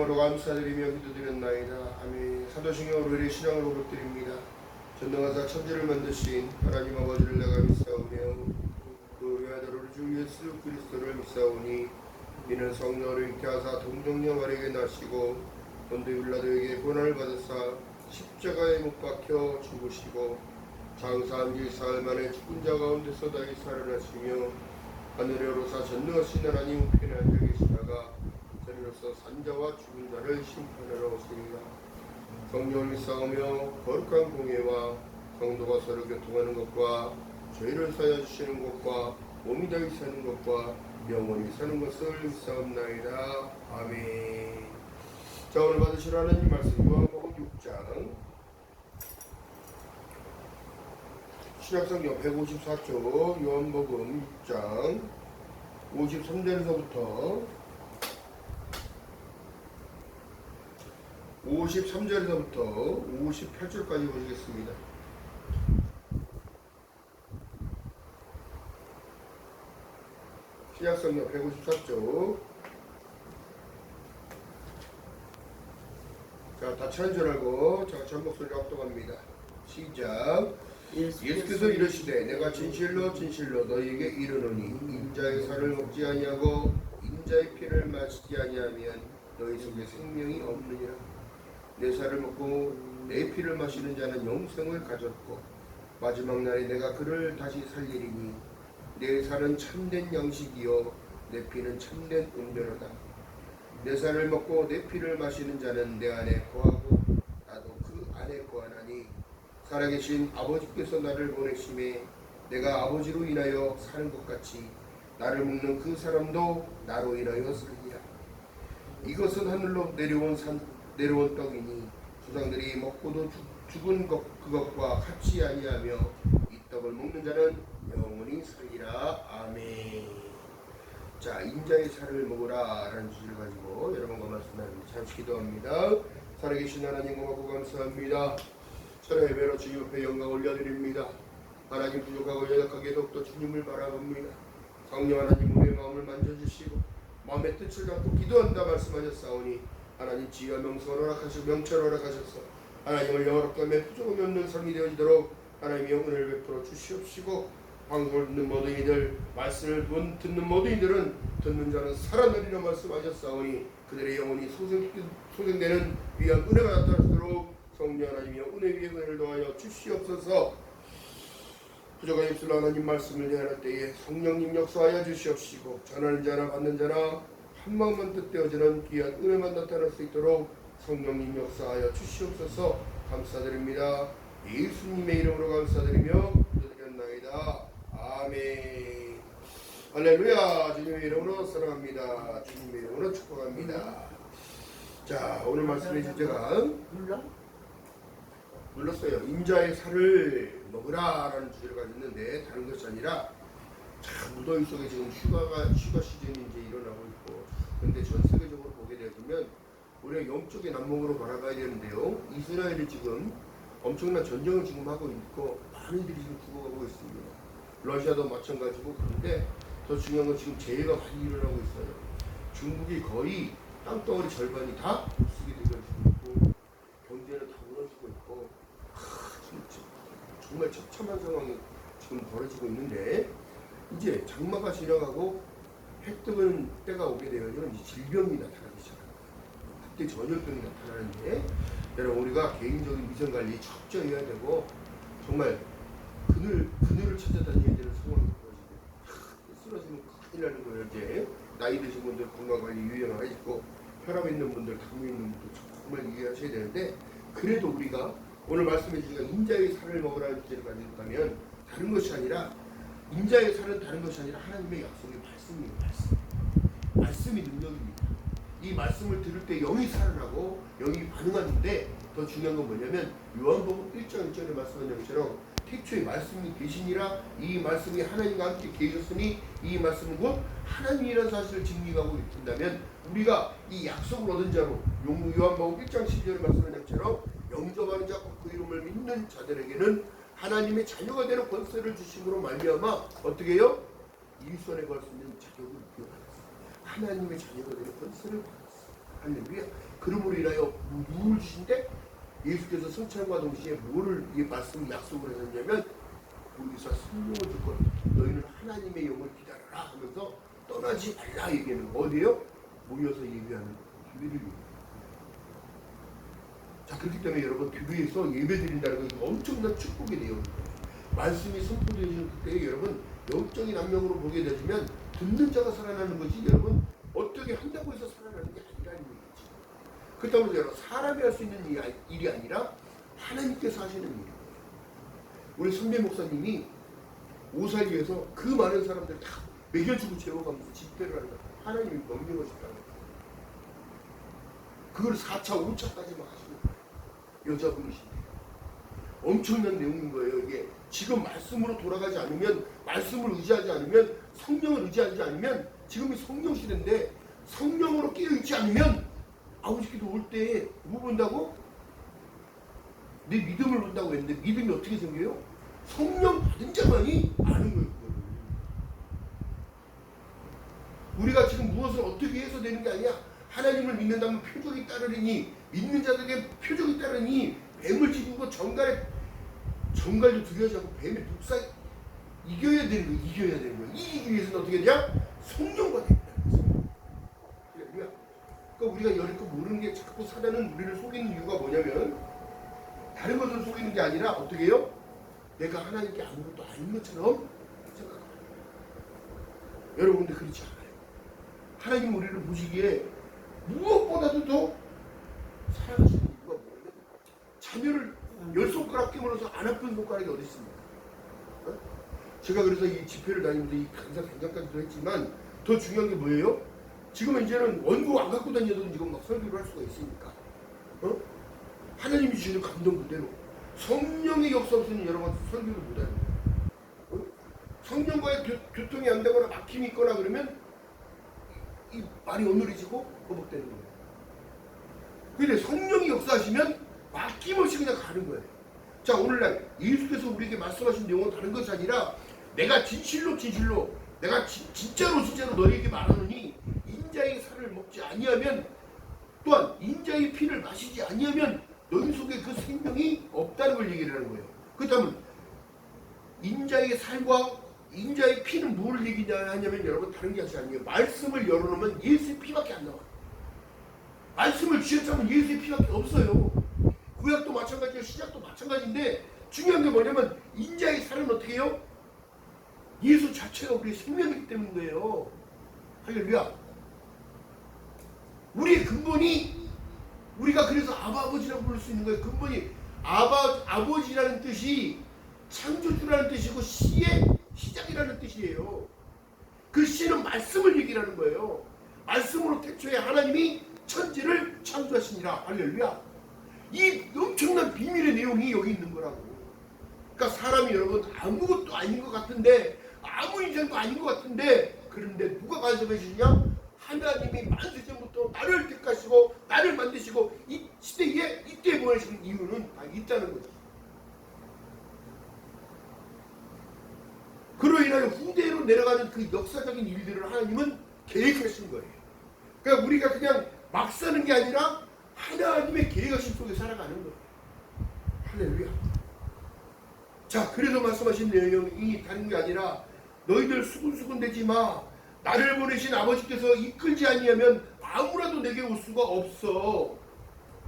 이름으로 감사드리며 기도드렸나이다. 아멘. 사도신경으로 우리의 신앙을 고백드립니다. 전능하사 천지를 만드신 하나님 아버지를 내가 믿사오며 그 외아들 우리 주 예수 그리스도를 믿사오니 이는 성령을 있게 하사 동정녀 마리에게 나시고 본디 빌라도에게 고난을 받으사 십자가에 못 박혀 죽으시고 장사한 지 사흘 만에 죽은 자 가운데서 다시 살아나시며 하늘에 오르사 전능하신 하나님 우편에 앉아 계시다가 저리로서 산자와 죽은 자를 심판하러 오시리라. 성령을 믿사오며 거룩한 공예와 성도가 서로 교통하는 것과 죄를 사하여 주시는 것과 몸이 다히 사는 것과 영원히 사는 것을 믿사옵나이다. 아멘. 자, 오늘 받으실 하나님 말씀 요한복음 6장 신약성경 154쪽 요한복음 6장 53절에서부터 58절까지 보시겠습니다. 신약성경 154쪽. 자, 다 찾은 줄 알고 자, 전목소리를 합동합니다. 시작. 예수께서 이르시되 내가 진실로 진실로 너희에게 이르노니 인자의 살을 먹지 아니하고 인자의 피를 마시지 아니하면 너희 속에 생명이 없느니라. 내 살을 먹고 내 피를 마시는 자는 영생을 가졌고 마지막 날에 내가 그를 다시 살리리니 내 살은 참된 양식이요 내 피는 참된 음료로다. 내 살을 먹고 내 피를 마시는 자는 내 안에 거하고 나도 그 안에 거하나니 살아계신 아버지께서 나를 보내심에 내가 아버지로 인하여 사는 것 같이 나를 먹는 그 사람도 나로 인하여 살리라. 이것은 하늘로 내려온 떡이니 조상들이 먹고도 죽은 그것과 같이 아니하며 이 떡을 먹는 자는 영원히 살리라. 아멘. 자, 인자의 살을 먹으라 라는 주제를 가지고 여러분과 말씀나누기 잠시 기도합니다. 살아계신 하나님 고맙고 감사합니다. 천하의 배로 주님 앞에 영광 올려드립니다. 하나님 부족하고 연약하게 더욱더 주님을 바라봅니다. 성령 하나님 우리의 마음을 만져주시고 마음의 뜻을 담고 기도한다 말씀하셨사오니 하나님 지혜와 명철을 허락하셔서 하나님을 영화롭게 하며 부족함이 없는 삶이 되어지도록 하나님의 은혜를 베풀어 주시옵시고 방송을 듣는 모든 이들 말씀을 듣는 모든 이들은 듣는 자는 살아나리라 말씀하셨사오니 그들의 영혼이 소생되는 위한 은혜가 나타나도록 성령 하나님이여 은혜 위에 은혜를 더하여 주시옵소서. 부족한 입술로 하나님 말씀을 대하는 때에 성령님 역사하여 주시옵시고 전하는 자나 받는 자나 한 마음만 뜻되어지는 귀한 은혜만 나타날 수 있도록 성령님 역사하여 주시옵소서. 감사드립니다. 예수님의 이름으로 감사드리며 기도드렸나이다. 아멘. 할렐루야. 주님의 이름으로 사랑합니다. 주님의 이름으로 축복합니다. 자, 오늘 말씀의 주제가 눌렀어요. 인자의 살을 먹으라 라는 주제를 가지고 있는데 다른 것이 아니라 참 무더위 속에 지금 휴가 시즌이 이제 일어나고 있고 근데 전 세계적으로 보게 되면 우리가 영적인 안목으로 바라봐야 되는데요. 이스라엘이 지금 엄청난 전쟁을 지금 하고 있고 많은 이들이 지금 죽어가고 있습니다. 러시아도 마찬가지고. 그런데 더 중요한 건 지금 재해가 많이 일어나고 있어요. 중국이 거의 땅덩어리 절반이 다 쓰게 되고 있고 경제는 다 무너지고 있고 정말 처참한 상황이 지금 벌어지고 있는데 이제 장마가 지나가고 해 뜨는 때가 오게 되면 이제 질병이 나타나기 시작합니다. 그때 전염병이 나타나는데 여러분 우리가 개인적인 위생관리 철저히 해야 되고 정말 그늘을 찾아다녀야 되는 상황이 벌어지고 쓰러지면 큰일 나는 거예요. 이제 나이 드신 분들 건강관리 유의하시고 혈압 있는 분들, 당뇨 있는 분들 정말 유의하셔야 되는데 그래도 우리가 오늘 말씀해 주시가 인자의 살을 먹으라는 주제를 가지고 있다면 다른 것이 아니라 인자의 살은 다른 것이 아니라 하나님의 약속의 말씀이에요. 말씀이 능력입니다. 이 말씀을 들을 때 영이 살으라고 영이 반응하는데 더 중요한 건 뭐냐면 요한복음 1장 1절에 말씀한 것처럼 태초에 말씀이 계시니라 이 말씀이 하나님과 함께 계셨으니 이 말씀은 곧 하나님이라는 사실을 증명하고 있다면 우리가 이 약속을 얻은 자로 요한복음 1장 12절에 말씀한 것처럼 영접하는 자고 그 이름을 믿는 자들에게는 하나님의 자녀가 되는 권세를 주심으로 말미암아 어떻게 해요? 이 손에 걸 수 있는 자격을 부여받았어요. 하나님의 자녀가 되는 권세를 받았어요. 할렐루야. 그러므로 인하여 누굴 주신대? 예수께서 성찬과 동시에 뭐를 이 말씀 약속을 하셨냐면 우리서 성령을 줄 거다. 너희는 하나님의 영을 기다려라 하면서 떠나지 말라 얘기하는 거. 어디에요? 모여서 예배하는 교회를 얘기해요. 자, 그렇기 때문에 여러분 교회에서 예배 드린다는 건 엄청난 축복이 돼요. 말씀이 선포되어지는 그때 여러분 영적인 안면으로 보게 되면 듣는 자가 살아나는 거지 여러분 어떻게 한다고 해서 살아나는 게 아니라는 얘기지. 그렇다고 해서 여러분 사람이 할 수 있는 일이 아니라 하나님께서 하시는 일이에요. 우리 선배 목사님이 오살리에서 그 많은 사람들 다 먹여주고 재워가면서 집회를 하는 거예요. 하나님이 명령하셨다는 거예요. 그걸 4차, 5차까지만 하시는 거예요. 여자분이신데 엄청난 내용인 거예요. 이게 지금 말씀으로 돌아가지 않으면, 말씀을 의지하지 않으면, 성령을 의지하지 않으면, 지금이 성령 시대인데 성령으로 깨어있지 않으면 아버지께도 올 때 뭐 본다고? 내 믿음을 본다고 했는데 믿음이 어떻게 생겨요? 성령 받은 자만이 아는 거예요. 우리가 지금 무엇을 어떻게 해서 되는 게 아니야. 하나님을 믿는다면 표적이 따르니, 믿는 자들에게 표적이 따르니, 뱀을 지키고 정갈도 두려워하지 않고 뱀의 독사 이겨야 되는 거야. 이겨야 되는 거야. 이기기 위해서는 어떻게 되냐? 성령과 된다는 거죠. 그러니까 우리가 여리고 모르는 게 자꾸 사단은 우리를 속이는 이유가 뭐냐면 다른 것을 속이는 게 아니라 어떻게 해요? 내가 하나님께 아무것도 아닌 것처럼 생각합니다. 여러분 근데 그렇지 않아요. 하나님 우리를 보시기에 무엇보다도 더 사랑하시는 이유가 뭐냐면 자녀를 10손가락 깨물어서 안 아픈 손가락이 어디 있습니까? 어? 제가 그래서 이 집회를 다니면서 이 강사 단장까지도 했지만 더 중요한 게 뭐예요? 지금은 이제는 원고 안 갖고 다녀도 지금 막 설교를 할 수가 있으니까 어? 하나님이 주시는 감동 그대로 성령의 역사 없으면 여러분 설교를 못하는 거예요. 어? 성령과의 교통이 안 되거나 막힘이 있거나 그러면 이 말이 어눌해지고 버벅대는 거예요. 근데 성령이 역사하시면 막힘없이 그냥 가는 거예요. 자, 오늘날 예수께서 우리에게 말씀하신 내용은 다른 것이 아니라 내가 진실로 내가 진짜로 너희에게 말하노니 인자의 살을 먹지 아니하면 또한 인자의 피를 마시지 아니하면 너희 속에 그 생명이 없다는 걸 얘기를 하는 거예요. 그렇다면 인자의 살과 인자의 피는 뭘 얘기하냐면 여러분 다른 게 아니에요. 말씀을 열어놓으면 예수의 피밖에 안 나와요. 말씀을 쥐어짜면 예수의 피밖에 없어요. 구약도 마찬가지고 신약도 마찬가지인데 중요한 게 뭐냐면 인자의 살은 어떻게 해요? 예수 자체가 우리의 생명이기 때문이에요. 할렐루야. 우리의 근본이 우리가 그래서 아버지라고 부를 수 있는 거예요. 근본이 아버지라는 뜻이 창조주라는 뜻이고 시의 시작이라는 뜻이에요. 그 시는 말씀을 얘기하는 거예요. 말씀으로 태초에 하나님이 천지를 창조하시니라. 할렐루야. 이 엄청난 비밀의 내용이 여기 있는 거라고. 그러니까 사람이 여러분 아무것도 아닌 것 같은데 아무 인생도 아닌 것 같은데 그런데 누가 간섭해 주냐? 하나님이 만세전부터 나를 택하시고 나를 만드시고 이 시대에 이때 보내시는 이유는 다 있다는 거지. 그로 인하여 후대로 내려가는 그 역사적인 일들을 하나님은 계획하신 거예요. 그러니까 우리가 그냥 막 사는 게 아니라 하나님의 계획하심 속에 살아가는 거예요. 할렐루야. 자, 그래서 말씀하신 내용이 다른 게 아니라 너희들 수군수군 되지 마. 나를 보내신 아버지께서 이끌지 아니하면 아무라도 내게 올 수가 없어.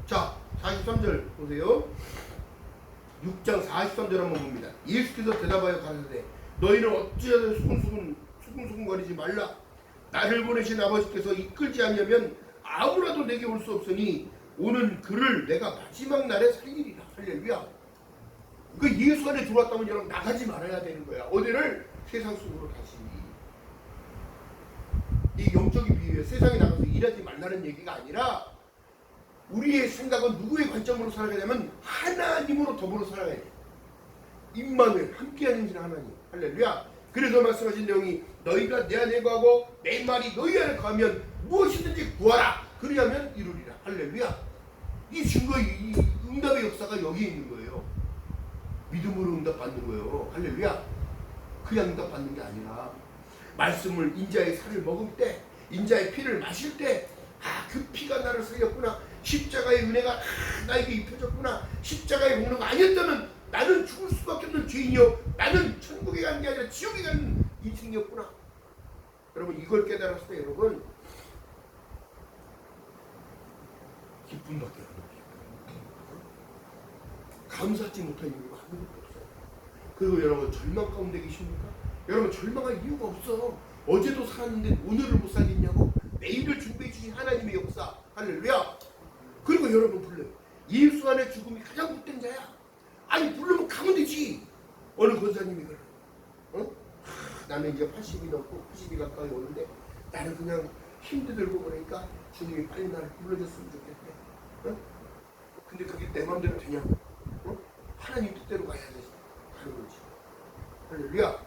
자, 43절 보세요. 6장 43절 한번 봅니다. 예수께서 대답하여 가라사대 너희는 어찌하여 수군수군거리지 말라. 나를 보내신 아버지께서 이끌지 아니하면 아무라도 내게 올 수 없으니 오는 그를 내가 마지막 날에 살리리라. 할렐루야. 그 예수 안에 들어왔다면 여러분 나가지 말아야 되는 거야. 어디를? 세상 속으로 다시. 이 영적인 비유에 세상에 나가서 일하지 말라는 얘기가 아니라 우리의 생각은 누구의 관점으로 살아가냐면 하나님으로 더불어 살아가야 돼. 임마누엘 함께하는 신 하나님. 할렐루야. 그래서 말씀하신 내용이 너희가 내 안에 거하고 내 말이 너희 안에 거하면 무엇이든지 구하라. 그리하면 이루리라. 할렐루야. 이 증거, 이 응답의 역사가 여기에 있는 거예요. 믿음으로 응답받는 거예요. 할렐루야. 그냥 응답받는 게 아니라 말씀을 인자의 살을 먹을 때 인자의 피를 마실 때 그 피가 나를 살렸구나. 십자가의 은혜가 나에게 입혀졌구나. 십자가의 공로가 아니었다면 나는 죽을 수밖에 없는 죄인이요, 나는 천국에 가는 게 아니라 지옥에 가는 인생이었구나. 여러분, 이걸 깨달았을 때 여러분 기쁨밖에 없어요. 감사하지 못한 이유가 아무것도 없어요. 그리고 여러분, 절망 가운데 계십니까? 여러분, 절망할 이유가 없어. 어제도 살았는데 오늘을 못 살겠냐고. 내일을 준비해 주신 하나님의 역사. 할렐루야. 그리고 여러분 불러요. 예수 안에 죽음이 가장 못된 자야. 아니, 부르면 가면 되지. 어느 권사님이 그래. 나는 이제 80이 넘고 80이 가까이 오는데 나는 그냥 힘도 들고 그러니까 주님이 빨리 나를 불러줬으면 좋겠대. 근데 그게 내 마음대로 되냐고. 하나님 뜻대로 가야 돼. 하는 거지. 할렐루야.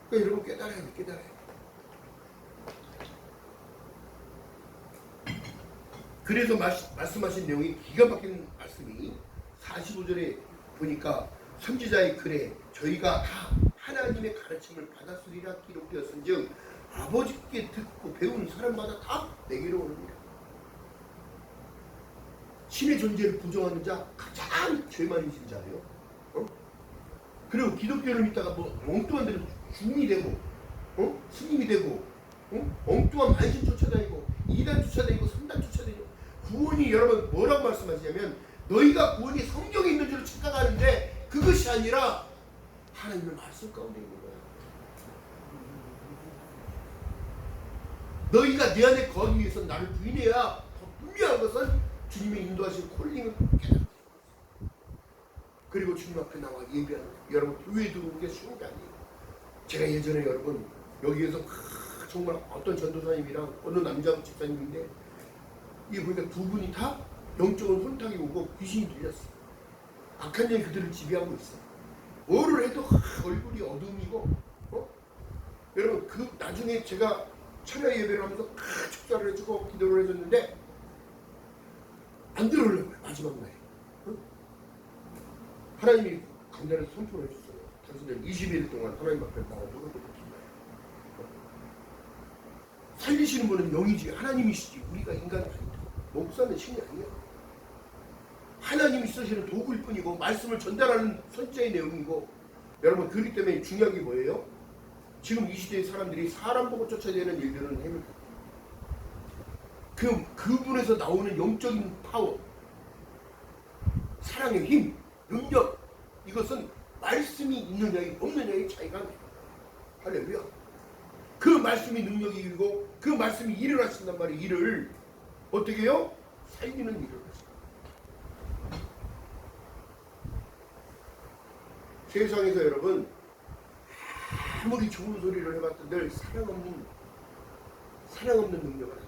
그러니까 여러분 깨달아야 돼. 깨달아야 돼. 그래서 말씀하신 내용이 기가 막힌 말씀이 45절에 보니까 선지자의 글에 저희가 다 하나님의 가르침을 받았으리라 기록되었은즉 아버지께 듣고 배운 사람마다 다 내게로 오느니라. 신의 존재를 부정하는 자 가장 죄 많이 진 자예요. 그리고 기독교를 믿다가 뭐 엉뚱한 데로 중이 되고 스님이 되고 엉뚱한 만신 쫓아다니고 2단 쫓아다니고 3단 쫓아다니고. 구원이 여러분 뭐라고 말씀하시냐면 너희가 구원이 성경에 있는 줄 착각하는데 그것이 아니라 하나님의 말씀 가운데 있는 거야. 너희가 내 안에 거하기 위해서 나를 부인해야 더 분명한 것은 주님의 인도하신 콜링을 깨닫게. 그리고 주님 앞에 나와 예배하는 거야. 여러분 교회에 들어오는 게 쉬운 게 아니에요. 제가 예전에 여러분 여기에서 정말 어떤 전도사님이랑 어느 남자 집사님인데 이게 보니까 두 분이 다 영적으로 혼탁이 오고 귀신이 들렸어. 악한 영이 그들을 지배하고 있어. 뭐를 해도 얼굴이 어둠이고. 여러분 그 나중에 제가 철야 예배를 하면서 축사를 해주고 기도를 해줬는데 안 들어오려고 해요. 마지막 날에. 하나님이 강단에서 선포를 해줬어요. 당신들 20일 동안 하나님 앞에 나와 무릎을 꿇는 거예요. 살리시는 분은 영이지 하나님이시지 우리가 인간이 아니다. 목사는 신이 아니야. 하나님이 쓰시는 도구일 뿐이고 말씀을 전달하는 선자의 내용이고. 여러분 그렇기 때문에 중요한 게 뭐예요? 지금 이 시대의 사람들이 사람 보고 쫓아야 되는 일들은 해볼 거예요. 그분에서 나오는 영적인 파워, 사랑의 힘, 능력, 이것은 말씀이 있느냐의 없느냐의 차이가 나요. 할렐루야. 그 말씀이 능력이 일고 그 말씀이 일을 하신단 말이에요. 일을 어떻게 해요? 살리는 일을 하신다. 세상에서 여러분 아무리 좋은 소리를 해봤던들 사랑 없는 능력을 한다.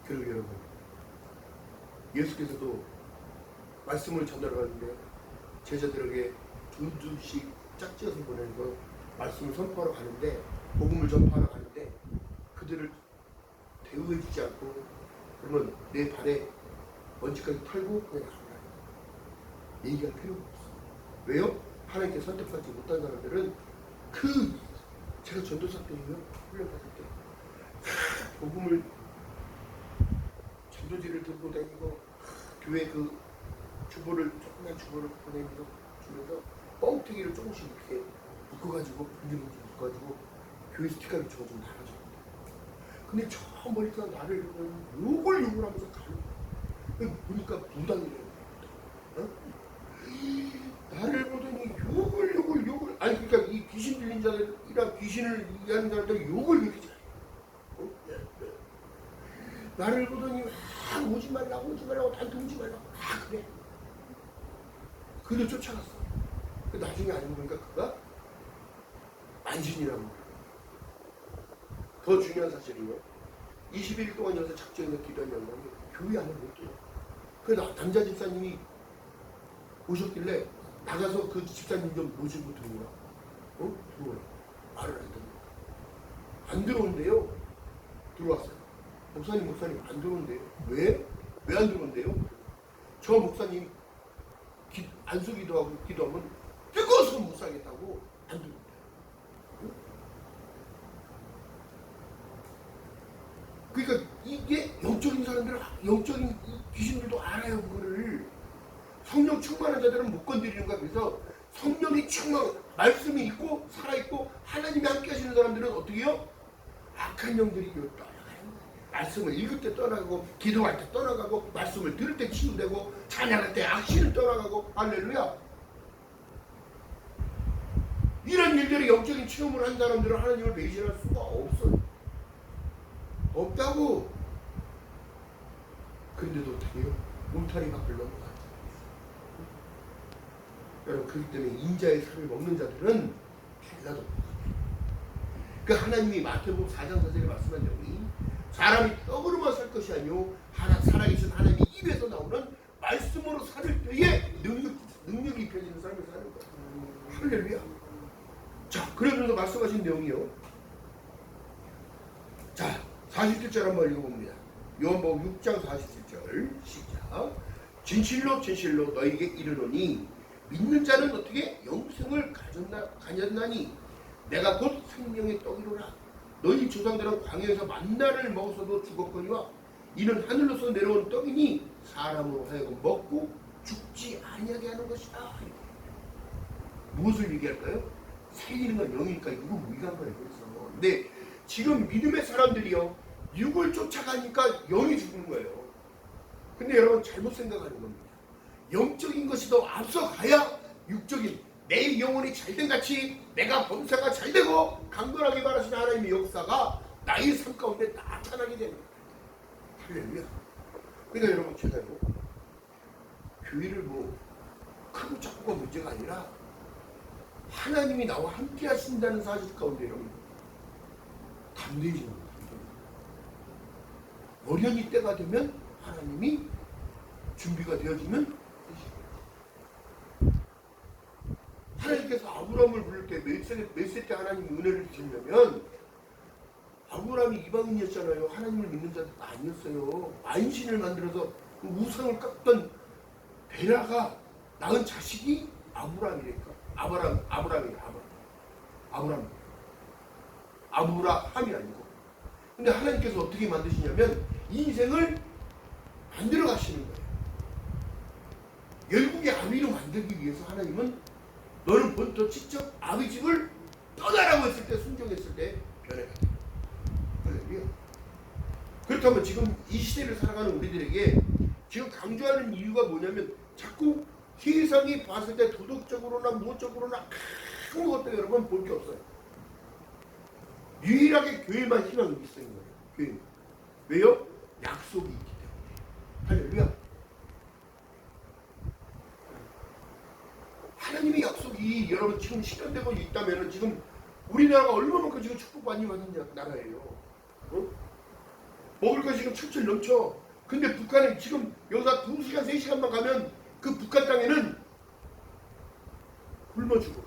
그리고 여러분 예수께서도 말씀을 전달하는데 제자들에게 두씩 짝지어서 보내서 말씀을 선포하러 가는데 복음을 전파하러 가는데 그들을 대우해주지 않고 그러면 내 발에 먼지까지 털고 그냥 가라. 얘기할 필요가 없어. 왜요? 하나님께 선택받지 못한 사람들은 제가 전도사 때요 훈련받을 때 복음을 전도지를 들고 다니고 교회 그 조그만 주보를 보내면서 주면서 뻥튀기를 조금씩 이렇게 묶어가지고 분지분지 묶어가지고 교회 스티커를 좀 달아줘. 근데 저 멀리서 나를 욕을 하면서 가는 거야. 보니까 무당이래요. 나를 보더니 욕을 아니 그러니까 이 귀신 들린 자들이랑 귀신을 이해하는 사람들 욕을 그렇게 잘해. 나를 보더니 오지 말라고 나한테 오지 말라고 그래. 그들 쫓아갔어. 나중에 알고 보니까 그가 만신이라고 그래. 더 중요한 사실은요. 20일 동안 여기서 작정해서 기도한 양반이 교회 안을 못 들어. 그 남자 집사님이 오셨길래 나가서 그 집사님 좀 모시고 들어오라. 들어오라. 말을 안 듣는 거야. 안 들어온대요. 들어왔어요. 목사님 안 들어온대요. 왜? 왜 안 들어온대요? 저 목사님 안수 기도하면 뜨거워서 못 살겠다고 안 들어온대요. 사람들은 영적인 귀신들도 알아요. 그거를 성령 충만한 자들은 못 건드리는 거야. 그래서 성령이 충만, 말씀이 있고 살아있고 하나님이 함께 하시는 사람들은 어떻게 해요? 악한 영들이 떠나가요. 말씀을 읽을 때 떠나가고 기도할 때 떠나가고 말씀을 들을 때 치유되고 찬양할 때 악신을 떠나가고 할렐루야. 이런 일들이 영적인 체험을 한 사람들은 하나님을 배신할 수가 없어요. 없다고. 근데도 어떻게 해요? 울타리 밖을 넘어가요. 여러분, 그렇기 때문에 인자의 살을 먹는 자들은 달라도 그 하나님이 마태복음 4장 4절에 말씀한 내용이 사람이 떡으로만 살 것이 아니요 살아계신 하나님의 입에서 나오는 말씀으로 살을 때에 능력이 입혀지는 삶을 사는 거예요. 할렐루야. 자, 그러면서 말씀하신 내용이요. 자, 47절 한번 읽어봅니다. 요한복음 6장 47절 시작. 진실로 진실로 너희에게 이르노니 믿는 자는 어떻게 영생을 가졌나니 내가 곧 생명의 떡이로라. 너희 조상들은 광야에서 만나를 먹어서도 죽었거니와 이는 하늘로서 내려온 떡이니 사람으로 하여금 먹고 죽지 아니하게 하는 것이다. 무엇을 얘기할까요? 살리는 건 영이니까 육을 무익한 거예요. 그래서 근데 지금 믿음의 사람들이요 육을 쫓아가니까 영이 죽는 거예요. 근데 여러분 잘못 생각하는 겁니다. 영적인 것이 더 앞서가야 육적인 내 영혼이 잘된 같이 내가 범사가 잘되고 강건하게 바라시는 하나님의 역사가 나의 삶 가운데 나타나게 되는 거예요. 할렐루야. 그러니까 여러분 제가요 교회를 뭐 크고 작고가 문제가 아니라 하나님이 나와 함께 하신다는 사실 가운데 여러분 담대해지는 거예요. 어련히 때가 되면 하나님이 준비가 되어지면 하나님께서 아브라함을 부를 때 몇 세 때 하나님이 은혜를 주시려면 아브라함이 이방인이었잖아요. 하나님을 믿는 자도 아니었어요. 만신을 만들어서 그 우상을 깎던 베라가 낳은 자식이 아브라함이니까 아브라함이 아니고. 근데 하나님께서 어떻게 만드시냐면 인생을 만들어 가시는 거예요. 열국의 아비로 만들기 위해서 하나님은 너는 먼저 직접 아비 집을 떠나라고 했을 때 순종했을 때 변해가요. 할렐루야. 그렇다면 지금 이 시대를 살아가는 우리들에게 지금 강조하는 이유가 뭐냐면 자꾸 세상이 봤을 때 도덕적으로나 무엇적으로나 아무것도 여러분 볼 게 없어요. 유일하게 교회만 희망이 있는 거예요. 교회. 왜요? 약속이 있기 때문에. 할렐루야. 하나님의 약속이 여러분 지금 실현되고 있다면 지금 우리나라가 얼마만큼 지금 축복 많이 받는 나라예요. 어? 먹을 것이 지금 철철 넘쳐. 근데 북한에 지금 여기다 2시간 3시간만 가면 그 북한 땅에는 굶어 죽어.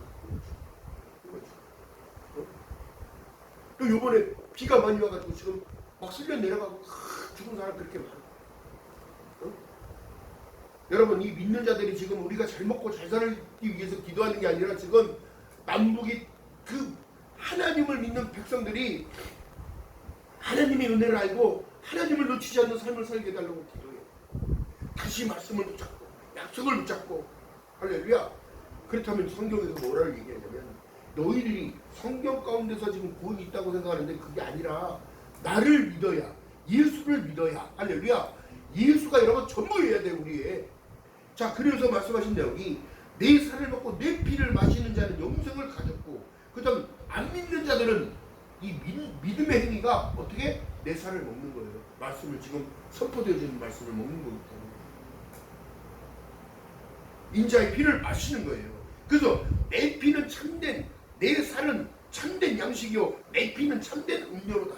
또 요번에 비가 많이 와가지고 지금 막 쓸려 내려가고 죽은 사람 그렇게 많아. 어? 여러분 이 믿는 자들이 지금 우리가 잘 먹고 잘 살기 위해서 기도하는 게 아니라 지금 남북이 그 하나님을 믿는 백성들이 하나님의 은혜를 알고 하나님을 놓치지 않는 삶을 살게 해달라고 기도해요. 다시 말씀을 붙잡고 약속을 붙잡고 할렐루야. 그렇다면 성경에서 뭐라고 얘기하냐면 너희들이 성경 가운데서 지금 구원이 있다고 생각하는데 그게 아니라 나를 믿어야 예수를 믿어야 할렐루야. 예수가 여러분 전부여야 돼 우리의. 자 그래서 말씀하신 내용이 내 살을 먹고 내 피를 마시는 자는 영생을 가졌고 그 다음 안 믿는 자들은 이 믿음의 행위가 어떻게 내 살을 먹는 거예요. 말씀을 지금 선포되어지는 말씀을 먹는 거기 때문에 인자의 피를 마시는 거예요. 그래서 내 피는 참된 내 살은 참된 양식이요 내 피는 참된 음료로다.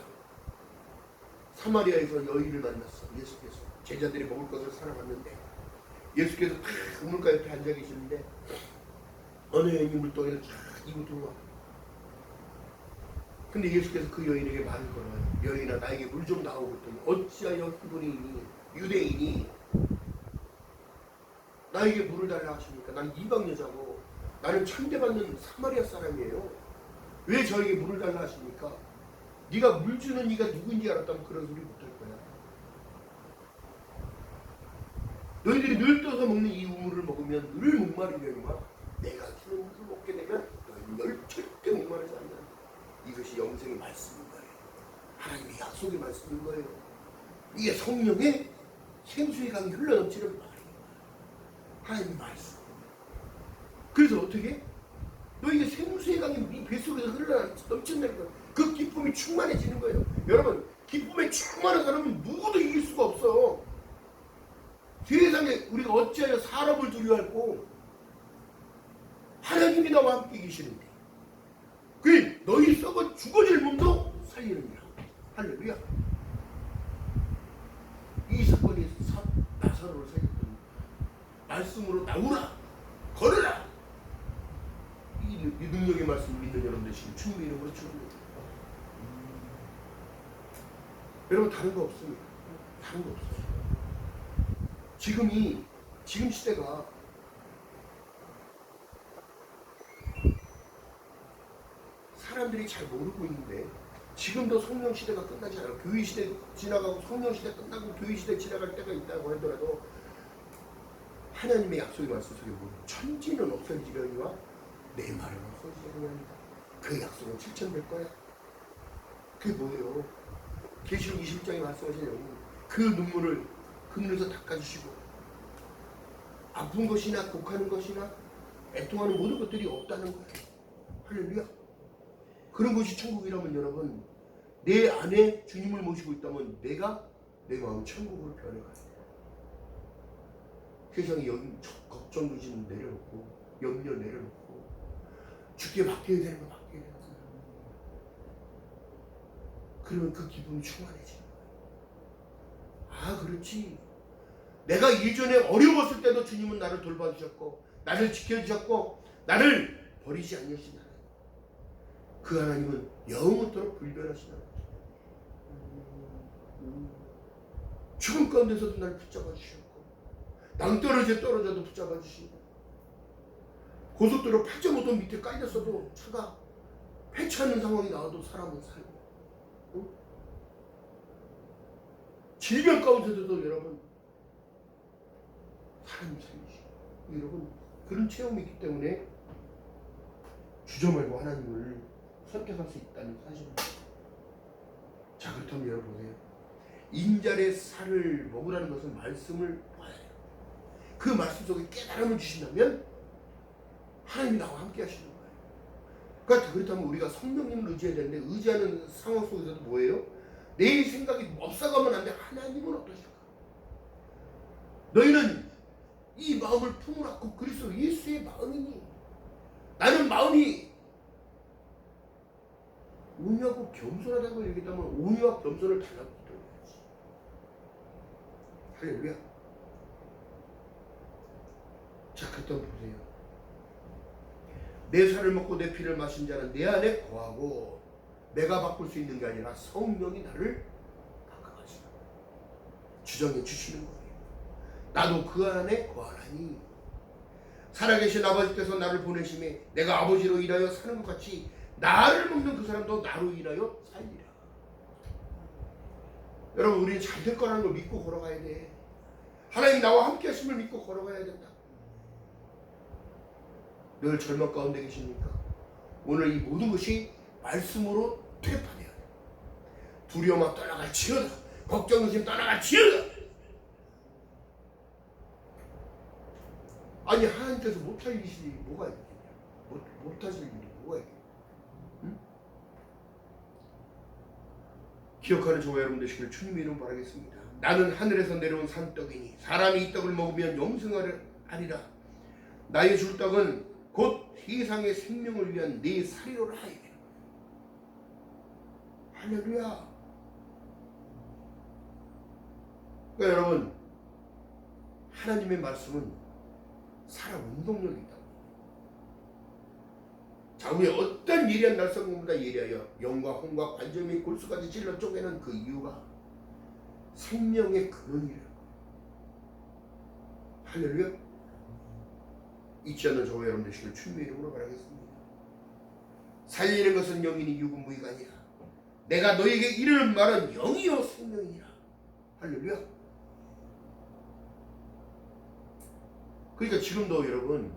사마리아에서 여인을 만났어. 예수께서 제자들이 먹을 것을 사랑하는데 예수께서 우물가 옆에 앉아 계시는데 어느 여인이 물동이를 쫙 이고 들어와. 근데 예수께서 그 여인에게 말을 걸어요. 여인아 나에게 물 좀 다오. 그랬더니 어찌하여 그분이 유대인이 나에게 물을 달라 하십니까? 난 이방 여자고 나는 천대받는 사마리아 사람이에요. 왜 저에게 물을 달라 하십니까? 네가 물 주는 이가 누구인지 알았다면 그런 소리 못할 거야. 너희들이 늘 떠서 먹는 이 우물을 먹으면 늘 목마르려니와 내가 주는 물을 먹게 되면 너희는 늘 절대 목마르지 않는다. 이것이 영생의 말씀인 거예요. 하나님의 약속의 말씀인 거예요. 이게 성령의 생수의 강이 흘러넘치는 말이에요. 하나님의 말씀. 그래서 어떻게? 너희가 생수의 강이 네 뱃속에서 흘러넘친다는 거예요. 그 기쁨이 충만해지는 거예요. 여러분, 기쁨에 충만한 사람은 누구도 이길 수가 없어. 세상에 우리가 어찌하여 사람을 두려워할꼬? 하나님이 나와 함께 계시는데 그 너희 썩어 죽어질 몸도 살리느니라. 할렐루야. 이 사건이 나사로를 살렸던 말씀으로 나오라, 걸으라. 이 능력의 말씀을 믿는 여러분들 지금 주님의 이름으로 축원합니다. 여러분, 다른 거 없습니다. 다른 거 없어요. 지금 시대가 사람들이 잘 모르고 있는데 지금도 성령 시대가 끝나지 않아요. 교회 시대 지나가고 성령 시대 끝나고 교회 시대 지나갈 때가 있다고 하더라도 하나님의 약속의 말씀 속에 보면 천지는 없어지려니와 내 말은 없어지려니 그 약속은 실천될 거야. 그게 뭐예요? 계시록 21장에 말씀하신 내용은 그 눈물을 그늘에서 닦아주시고 아픈 것이나 곡하는 것이나 애통하는 모든 것들이 없다는 거예요. 할렐루야. 그런 것이 천국이라면 여러분, 내 안에 주님을 모시고 있다면 내가 내 마음 천국으로 변해가요. 세상에 걱정 의심 내려놓고 염려 내려놓고 주께 맡겨야 되는 거 맡겨야 되는 거예요. 그러면 그 기분이 충만해지는 거예요. 아, 그렇지. 내가 예전에 어려웠을 때도 주님은 나를 돌봐주셨고 나를 지켜주셨고 나를 버리지 않으신 하나님. 그 하나님은 영원토록 불변하신 하나님. 죽음 가운데서도 나를 붙잡아 주셨고 낭떠러지에 붙잡아 주시고 고속도로 8.5톤 밑에 깔렸어도 차가 폐차하는 상황이 나와도 사람은 살고, 응? 질병 가운데서도 여러분 사람이 살리시고, 여러분 그런 체험이 있기 때문에 주저 말고 하나님을 선택할 수 있다는 사실입니다. 자, 그렇다면 여러분 보세요. 인자의 살을 먹으라는 것은 말씀을 봐야 해요. 그 말씀 속에 깨달음을 주신다면 하나님이 나와 함께 하시는 거예요. 그러니까 그렇다면 우리가 성령님을 의지해야 되는데 의지하는 상황 속에서도 뭐예요? 내 생각이 없어가면 안 돼. 하나님은 어떠실까? 너희는 이 마음을 품으라고 그리스도 예수의 마음이니 나는 마음이 온유하고 겸손하다고 얘기했다면 온유와 겸손을 달라고 기도해야지. 할렐루야. 자, 그렇다면 보세요. 내 살을 먹고 내 피를 마신 자는 내 안에 거하고 내가 바꿀 수 있는 게 아니라 성령이 나를 바꿔가시는 거예요. 주장해 주시는 거예요. 나도 그 안에 거하나니 살아계신 아버지께서 나를 보내심에 내가 아버지로 인하여 사는 것 같이 나를 먹는 그 사람도 나로 인하여 살리라. 여러분, 우리는 잘 될 거라는 걸 믿고 걸어가야 돼. 하나님 나와 함께 하심을 믿고 걸어가야 된다. 늘 절망 가운데 계십니까? 오늘 이 모든 것이 말씀으로 되판해야 돼. 두려움아 떠나갈지어다. 걱정 의심 떠나갈지어다. 아니, 하나님께서 못할 일이 뭐가 있겠냐? 못하실 일이 뭐가 있겠냐? 응? 기억하는 저와 여러분 되시길 주님의 이름 바라겠습니다. 나는 하늘에서 내려온 산떡이니 사람이 이 떡을 먹으면 영생하리라. 나의 줄 떡은 곧 세상의 생명을 위한 내 살이로라. 할렐루야. 그러니까 여러분, 하나님의 말씀은 살아 운동력이다. 자, 우리 어떤 예리한 날성공보다 예리하여 영과 혼과 관절 및 골수까지 찔러 쪼개는 그 이유가 생명의 근원이라고. 할렐루야. 잊지 않는 저와 여러분 되시길 주님의 이름으로 바라겠습니다. 살리는 것은 영이니 육은 무의가 아니라 내가 너에게 이르는 말은 영이요 생명이니라. 할렐루야. 그러니까 지금도 여러분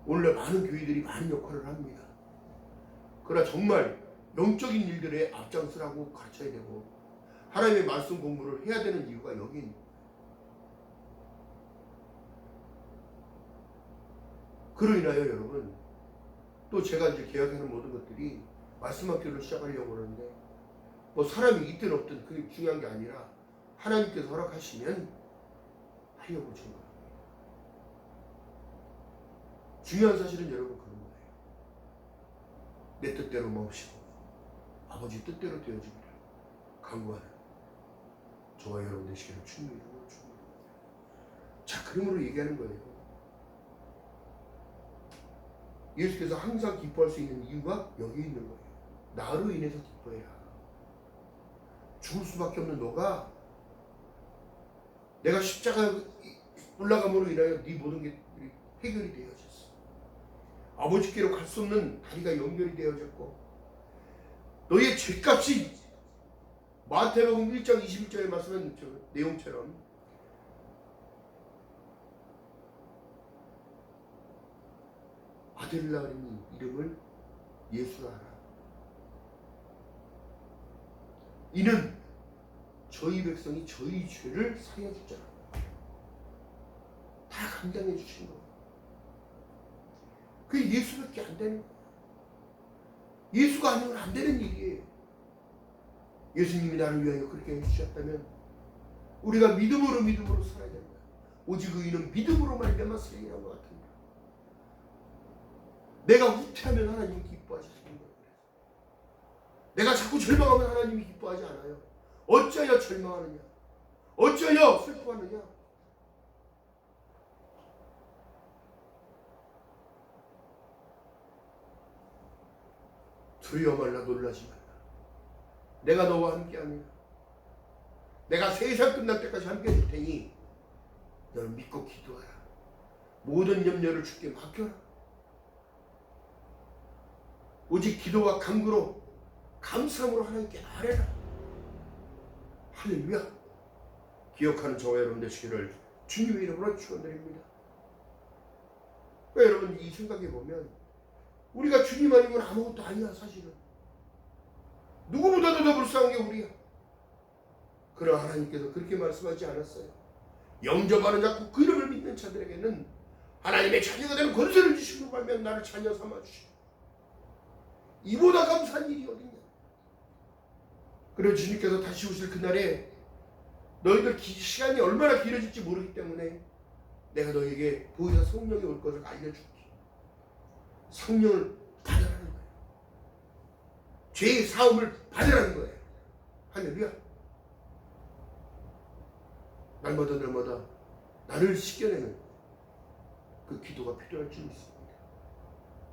오늘날 많은 교회들이 많은 역할을 합니다. 그러나 정말 영적인 일들에 앞장서라고 가르쳐야 되고 하나님의 말씀 공부를 해야 되는 이유가 여기 그로 인하여 여러분 또 제가 이제 계약하는 모든 것들이 말씀 학교를 시작하려고 하는데 뭐 사람이 있든 없든 그게 중요한 게 아니라 하나님께서 허락하시면 하려고 생각합니다. 중요한 사실은 여러분 그런 거예요. 내 뜻대로 마옵시고 아버지 뜻대로 되어지기를 간구하는 저와 여러분 되시기를 주님의 이름으로 축원합니다. 자, 그러므로 얘기하는 거예요. 예수께서 항상 기뻐할 수 있는 이유가 여기 있는 거예요. 나로 인해서 기뻐해라. 죽을 수밖에 없는 너가 내가 십자가 올라감으로 인하여 네 모든 게 해결이 되어졌어. 아버지께로 갈 수 없는 다리가 연결이 되어졌고 너의 죄값이 마태복음 1장 21절에 말씀한 내용처럼 아들 낳으니 이름을 예수라 하라. 이는 저희 백성이 저희 죄를 사해 주잖아. 다 감당해 주신 거예요. 그게 예수밖에 안 되는 거예요. 예수가 아니면 안 되는 일이에요. 예수님이 나를 위하여 그렇게 해주셨다면 우리가 믿음으로 살아야 되는 거예요. 오직 의인은 믿음으로 말미암아 살리라는 것 같은 거예요. 내가 후퇴하면 하나님이 기뻐하시는 거예요. 내가 자꾸 절망하면 하나님이 기뻐하지 않아요. 어찌하여 절망하느냐? 어찌하여 슬퍼하느냐? 두려워 말라 놀라지 말라. 내가 너와 함께하니라. 내가 세상 끝날 때까지 함께 해줄 테니 너는 믿고 기도하라. 모든 염려를 주께 맡겨라. 오직 기도와 간구로 감사함으로 하나님께 아뢰라. 할렐루야. 기억하는 저와 여러분 되시기를 주님의 이름으로 축원드립니다. 그러니까 여러분 이 생각해 보면 우리가 주님 아니면 아무것도 아니야. 사실은 누구보다도 더 불쌍한 게 우리야. 그러나 하나님께서 그렇게 말씀하지 않았어요. 영접하는 자고 그 이름을 믿는 자들에게는 하나님의 자녀가 되는 권세를 주시고 말면 나를 자녀 삼아 주시고 이보다 감사한 일이 어딨냐. 그래서 주님께서 다시 오실 그날에 너희들 시간이 얼마나 길어질지 모르기 때문에 내가 너에게 보혜사 성령이 올 것을 알려줄게. 성령을 받으라는 거예요. 죄의 사함을 받으라는 거예요. 할렐루야. 날마다 나를 씻겨내는 그 기도가 필요할 줄 믿습니다.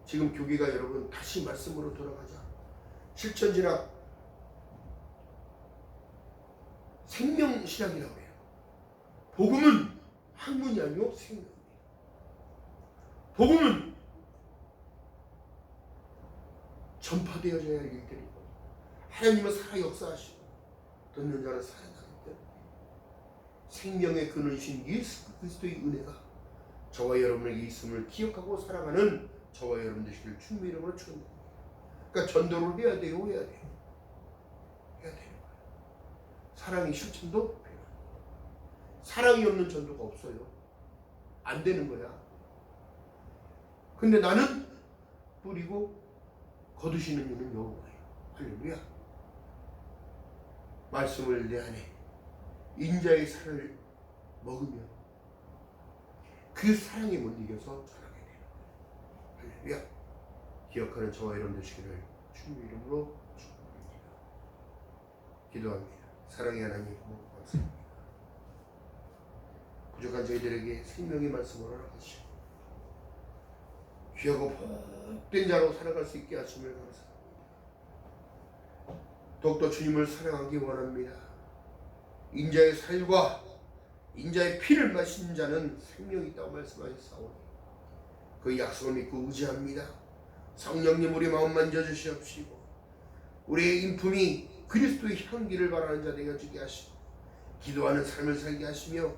지금 교계가 여러분 다시 말씀으로 돌아가자. 실천진학 생명신학이라고 해요. 복음은 학문이 아니고 생명입니다. 복음은 전파되어져야 할 일들이고 하나님은 살아 역사하시고 듣는 자는 살아나기 때문에 생명의 근원이신 예수 그리스도의 은혜가 저와 여러분에게 있음을 기억하고 살아가는 저와 여러분 되시기를 주님의 이름으로 축원합니다. 그러니까 전도를 해야 돼요. 해야 돼요. 사랑의 실천도 필요합니다. 사랑이 없는 전도가 없어요. 안 되는 거야. 근데 나는 뿌리고 거두시는 이는 여호와예요. 할렐루야. 말씀을 내 안에 인자의 살을 먹으면 그 사랑에 못 이겨서 자라게 되는 거예요. 할렐루야. 기억하는 저와 여러분 되시기를 주님의 이름으로 축복합니다. 기도합니다. 사랑의 하나님 감사합니다. 부족한 저희들에게 생명의 말씀을 허락하시고 귀하고 복된 자로 살아갈 수 있게 하심을 감사합니다. 더욱더 주님을 사랑하기 원합니다. 인자의 살과 인자의 피를 마신 자는 생명이 있다고 말씀하셨사오니 그 약속을 믿고 의지합니다. 성령님 우리 마음 만져주시옵시고 우리의 인품이 그리스도의 향기를 바라는 자 되어지게 하시고 기도하는 삶을 살게 하시며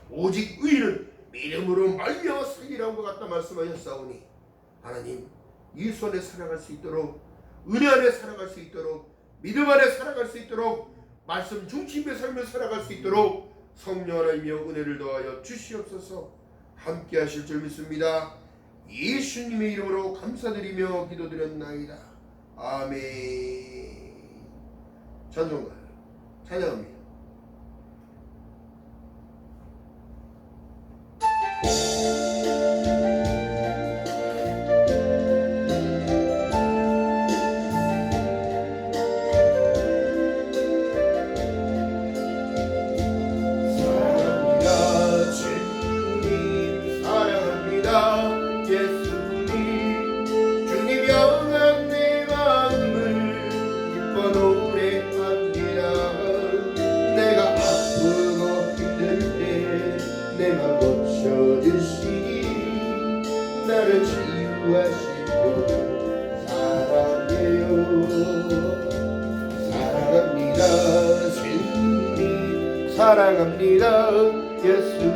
오직 의인은 믿음으로 말미암아 살리라는 것 같다 말씀하셨사오니 하나님 이 손에 살아갈 수 있도록 은혜 안에 살아갈 수 있도록 믿음 안에 살아갈 수 있도록 말씀 중심의 삶을 살아갈 수 있도록 성령 하나님이여 은혜를 더하여 주시옵소서. 함께 하실 줄 믿습니다. 예수님의 이름으로 감사드리며 기도드렸나이다. 아멘. 찬송가 찬양합니다. 나를 치유하시고 사랑해요. 사랑합니다. 주님 사랑합니다. 예수